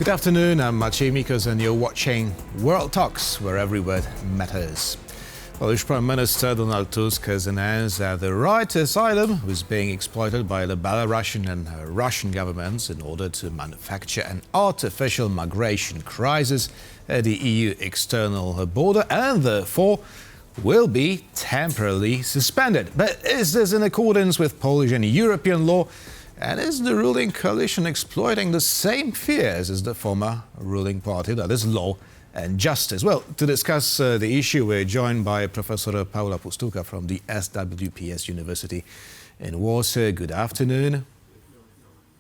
Good afternoon, I'm Maciej Mikos and you're watching World Talks, where every word matters. Polish Prime Minister Donald Tusk has announced that the right to asylum was being exploited by the Belarusian and Russian governments in order to manufacture an artificial migration crisis at the EU external border and therefore will be temporarily suspended. But is this in accordance with Polish and European law? And is the ruling coalition exploiting the same fears as the former ruling party, that is Law and Justice? Well, to discuss the issue, we're joined by Professor Paula Pustułka from the SWPS University in Warsaw. Good afternoon.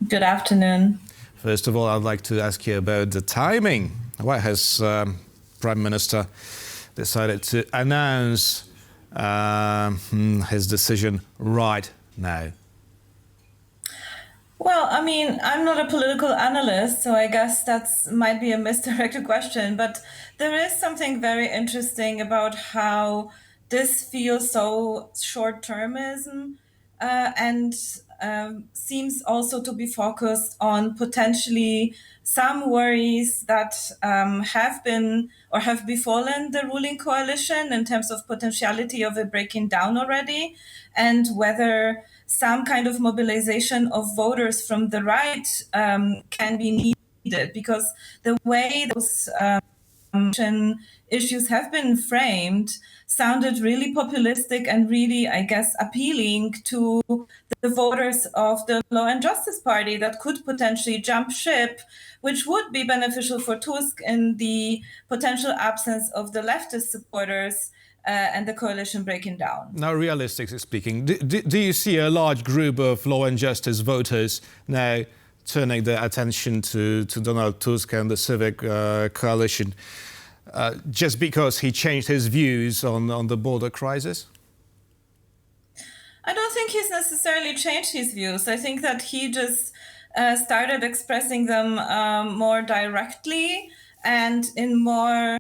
Good afternoon. First of all, I'd like to ask you about the timing. Why has Prime Minister decided to announce his decision right now? Well, I mean, I'm not a political analyst, so I guess that might be a misdirected question, but there is something very interesting about how this feels so short-termism and seems also to be focused on potentially some worries that have been or have befallen the ruling coalition in terms of potentiality of it breaking down already, and whether some kind of mobilization of voters from the right can be needed, because the way those issues have been framed sounded really populistic and really, I guess, appealing to the voters of the Law and Justice Party that could potentially jump ship, which would be beneficial for Tusk in the potential absence of the leftist supporters and the coalition breaking down. Now, realistically speaking, do you see a large group of Law and Justice voters now turning their attention to Donald Tusk and the Civic Coalition just because he changed his views on the border crisis? I don't think he's necessarily changed his views. I think that he just started expressing them more directly and in more,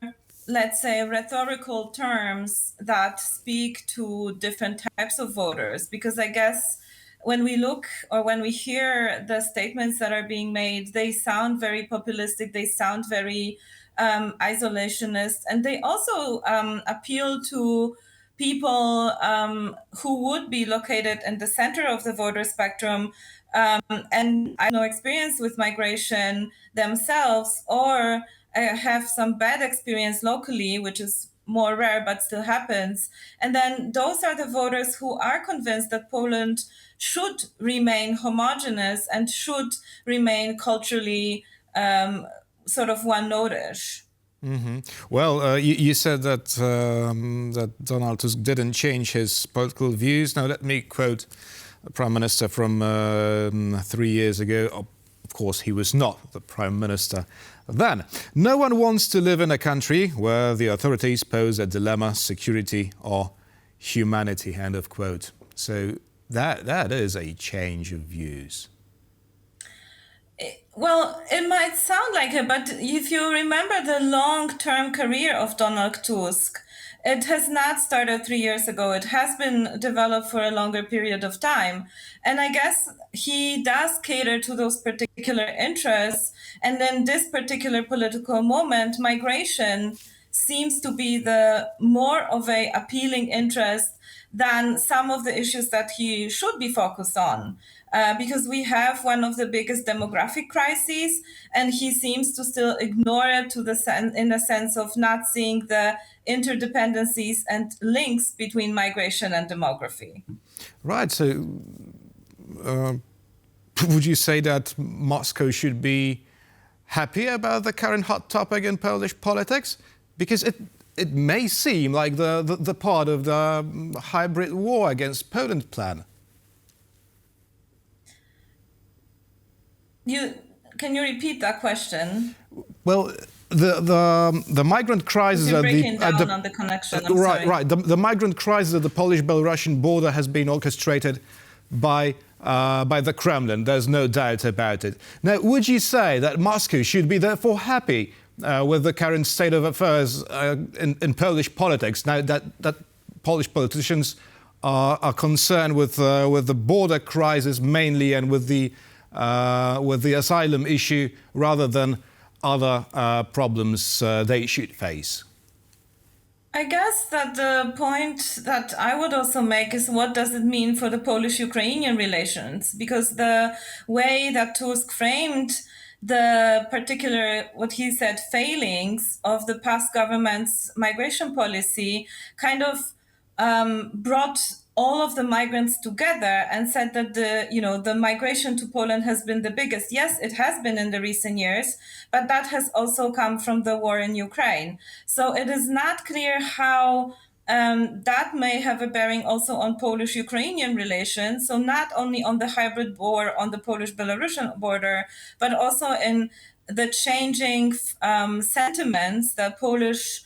let's say, rhetorical terms that speak to different types of voters. Because I guess when we look or when we hear the statements that are being made, they sound very populistic, they sound very isolationist, and they also appeal to people who would be located in the center of the voter spectrum and I have no experience with migration themselves, or have some bad experience locally, which is more rare but still happens. And then those are the voters who are convinced that Poland should remain homogenous and should remain culturally sort of one-notish. Mm-hmm. Well, you said that that Donald Tusk didn't change his political views. Now, let me quote the Prime Minister from 3 years ago. Of course, he was not the Prime Minister then. No one wants to live in a country where the authorities pose a dilemma, security or humanity, end of quote. So that is a change of views. Well, it might sound like it, but if you remember the long-term career of Donald Tusk, it has not started 3 years ago. It has been developed for a longer period of time. And I guess he does cater to those particular interests. And then this particular political moment, migration seems to be the more of a appealing interest than some of the issues that he should be focused on. Because we have one of the biggest demographic crises, and he seems to still ignore it in the sense of not seeing the interdependencies and links between migration and demography. Right. So would you say that Moscow should be happy about the current hot topic in Polish politics? Because it may seem like the part of the hybrid war against Poland plan. Can you repeat that question? Well, the migrant crisis You're breaking down on the connection. I'm sorry. Right. The migrant crisis at the Polish-Belarusian border has been orchestrated by the Kremlin. There's no doubt about it. Now, would you say that Moscow should be therefore happy with the current state of affairs in Polish politics, now that Polish politicians are concerned with the border crisis mainly and with the asylum issue rather than other problems they should face? I guess that the point that I would also make is what does it mean for the Polish-Ukrainian relations? Because the way that Tusk framed the particular, what he said, failings of the past government's migration policy kind of brought all of the migrants together and said that the migration to Poland has been the biggest. Yes, it has been in the recent years, but that has also come from the war in Ukraine. So it is not clear how that may have a bearing also on Polish-Ukrainian relations. So not only on the hybrid war on the Polish-Belarusian border, but also in the changing sentiments that Polish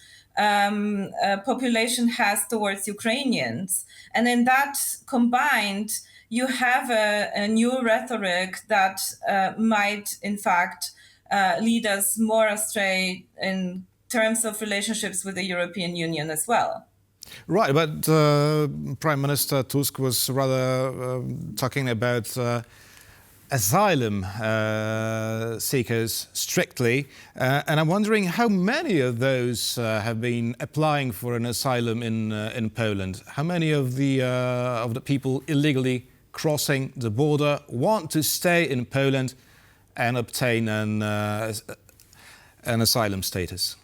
population has towards Ukrainians. And in that combined, you have a new rhetoric that might, in fact, lead us more astray in terms of relationships with the European Union as well. Right, but Prime Minister Tusk was rather talking about asylum seekers strictly, and I'm wondering how many of those have been applying for an asylum in Poland. How many of the people illegally crossing the border want to stay in Poland and obtain an asylum status?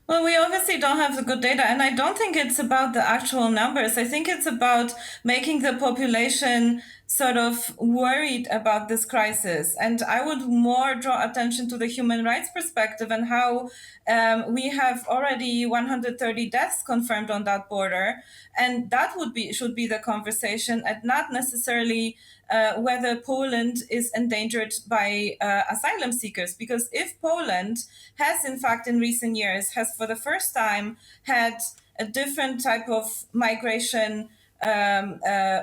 Well, we obviously don't have the good data, and I don't think it's about the actual numbers. I think it's about making the population sort of worried about this crisis. And I would more draw attention to the human rights perspective and how we have already 130 deaths confirmed on that border. And that should be the conversation, and not necessarily whether Poland is endangered by asylum seekers. Because if Poland has, in fact, in recent years, has for the first time had a different type of migration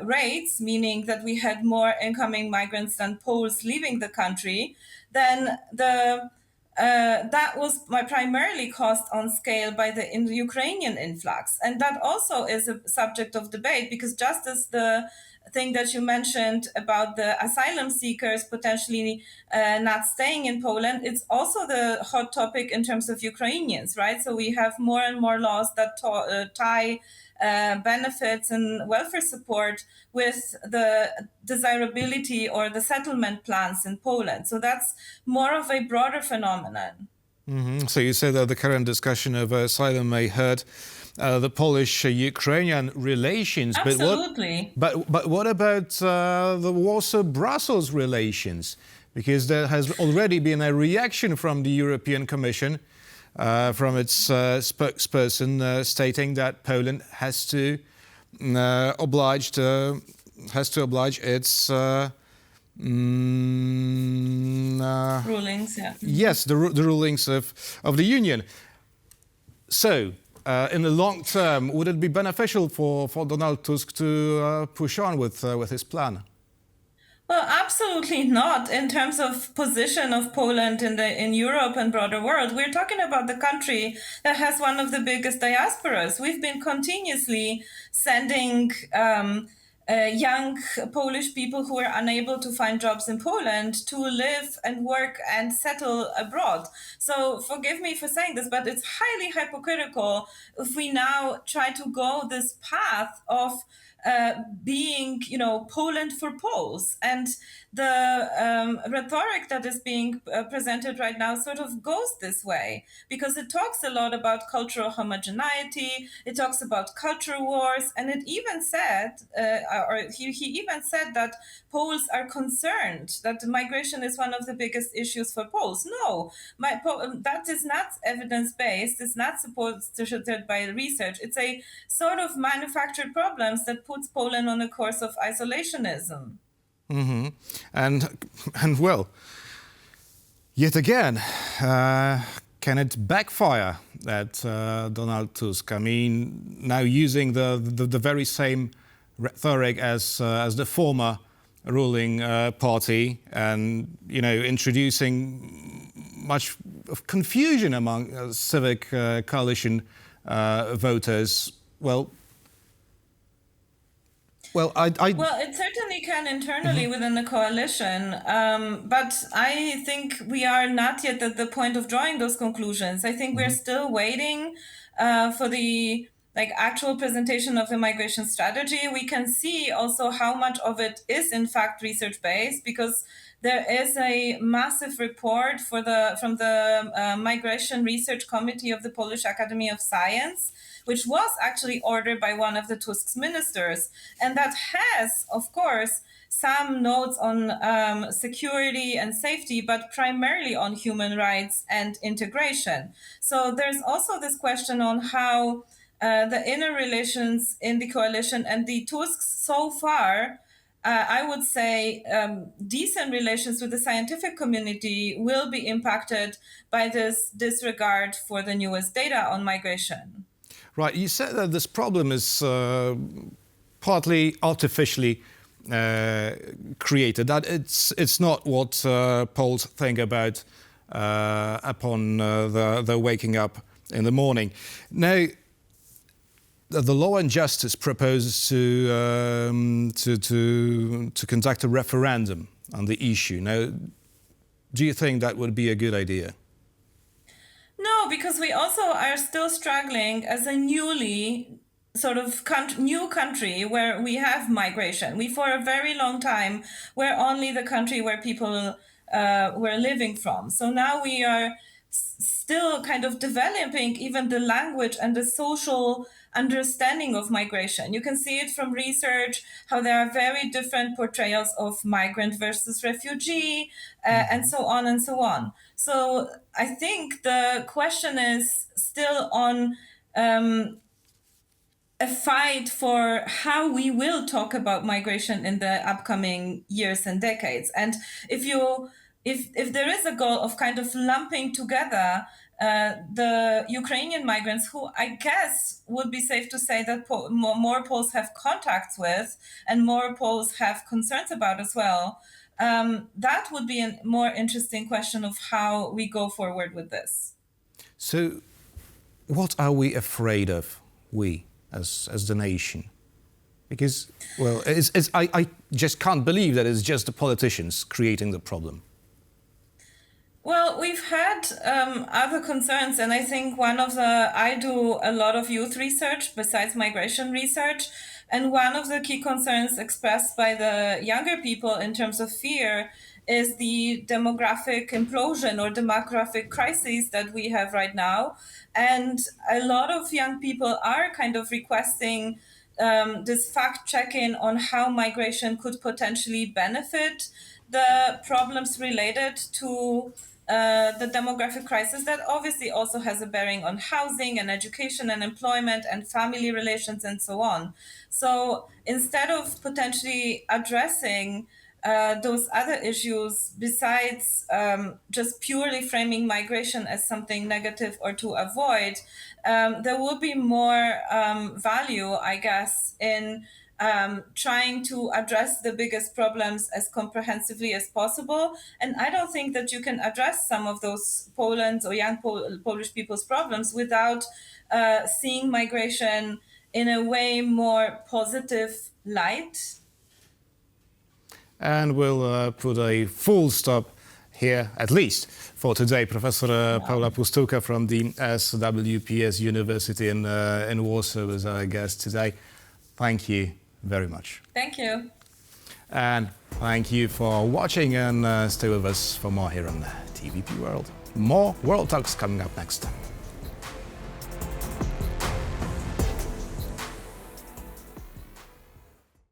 rates, meaning that we had more incoming migrants than Poles leaving the country, then that was primarily caused on scale by the Ukrainian influx. And that also is a subject of debate, because just as the thing that you mentioned about the asylum seekers potentially not staying in Poland, it's also the hot topic in terms of Ukrainians, right? So we have more and more laws that tie benefits and welfare support with the desirability or the settlement plans in Poland. So that's more of a broader phenomenon. Mm-hmm. So you say that the current discussion of asylum may hurt the Polish-Ukrainian relations. Absolutely. But what about the Warsaw-Brussels relations? Because there has already been a reaction from the European Commission, from its spokesperson, stating that Poland has to oblige its rulings. Yeah. Yes, the rulings of the Union. So, in the long term, would it be beneficial for Donald Tusk to push on with his plan? Well, absolutely not. In terms of position of Poland in Europe and broader world, we're talking about the country that has one of the biggest diasporas. We've been continuously sending young Polish people who are unable to find jobs in Poland to live and work and settle abroad. So forgive me for saying this, but it's highly hypocritical if we now try to go this path of being, Poland for Poles. And the rhetoric that is being presented right now sort of goes this way, because it talks a lot about cultural homogeneity, it talks about culture wars, and it even said, he even said that Poles are concerned that migration is one of the biggest issues for Poles. No, that is not evidence-based, it's not supported by research. It's a sort of manufactured problems that puts Poland on a course of isolationism. Mm-hmm. And well, yet again, can it backfire at Donald Tusk? I mean, now using the very same rhetoric as the former ruling party, and introducing much of confusion among Civic Coalition voters. Well, Well, Well, it certainly can internally within the coalition, but I think we are not yet at the point of drawing those conclusions. I think we're still waiting for the actual presentation of the migration strategy. We can see also how much of it is in fact research-based, because there is a massive report from the Migration Research Committee of the Polish Academy of Science, which was actually ordered by one of the Tusk's ministers. And that has, of course, some notes on security and safety, but primarily on human rights and integration. So there's also this question on how the inner relations in the coalition and the Tusks so far, I would say decent relations with the scientific community will be impacted by this disregard for the newest data on migration. Right, you said that this problem is partly artificially created, that it's not what Poles think about upon the waking up in the morning. Now, the Law and Justice proposes to conduct a referendum on the issue. Now, do you think that would be a good idea? No, because we also are still struggling as a newly new country where we have migration. We, for a very long time, were only the country where people were living from. So now we are still kind of developing even the language and the social understanding of migration. You can see it from research, how there are very different portrayals of migrant versus refugee, and so on and so on. So I think the question is still on a fight for how we will talk about migration in the upcoming years and decades. And if there is a goal of kind of lumping together the Ukrainian migrants, who I guess would be safe to say that more Poles have contacts with and more Poles have concerns about as well, that would be a more interesting question of how we go forward with this. So what are we afraid of, we, as the nation? Because, well, I just can't believe that it's just the politicians creating the problem. Well, we've had other concerns, and I think I do a lot of youth research besides migration research, and one of the key concerns expressed by the younger people in terms of fear is the demographic implosion or demographic crisis that we have right now. And a lot of young people are kind of requesting this fact-checking on how migration could potentially benefit the problems related to the demographic crisis that obviously also has a bearing on housing and education and employment and family relations and so on. So instead of potentially addressing those other issues, besides just purely framing migration as something negative or to avoid, there will be more value, I guess, in trying to address the biggest problems as comprehensively as possible. And I don't think that you can address some of those Poland's or young Polish people's problems without seeing migration in a way more positive light. And we'll put a full stop here, at least for today. Professor Paula Pustułka from the SWPS University in Warsaw was our guest today. Thank you very much. Thank you. And thank you for watching, and stay with us for more here on TVP World. More World Talks coming up next.